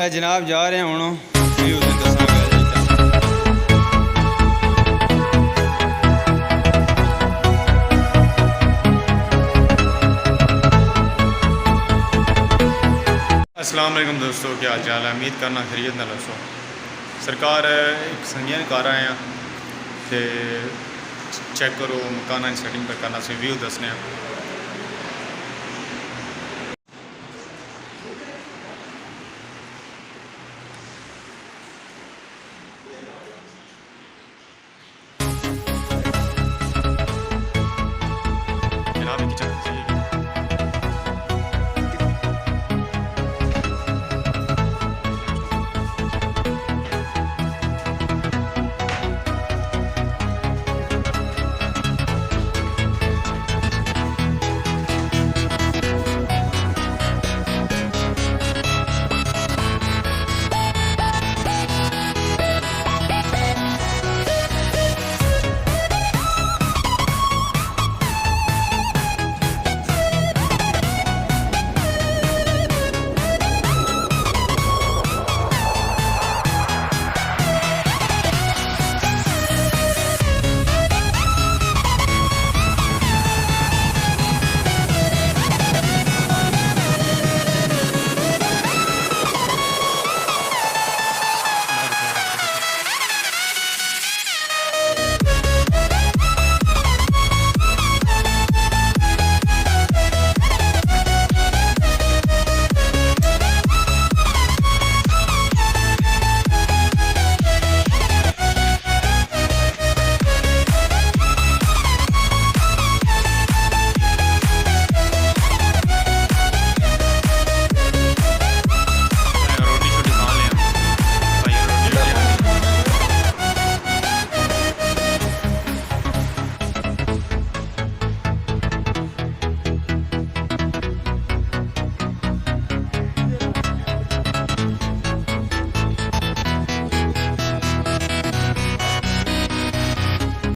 जनाब जा रहे हैं हूँ व्यू दसांगा जी। अस्सलाम वालेकुम दोस्तों, क्या हाल चाल है? उम्मीद करना खैरियत नाल दसो। सरकार एक संगियां कर आए हैं तो चेक करो मकाना की सेटिंग पर करना से व्यू दसने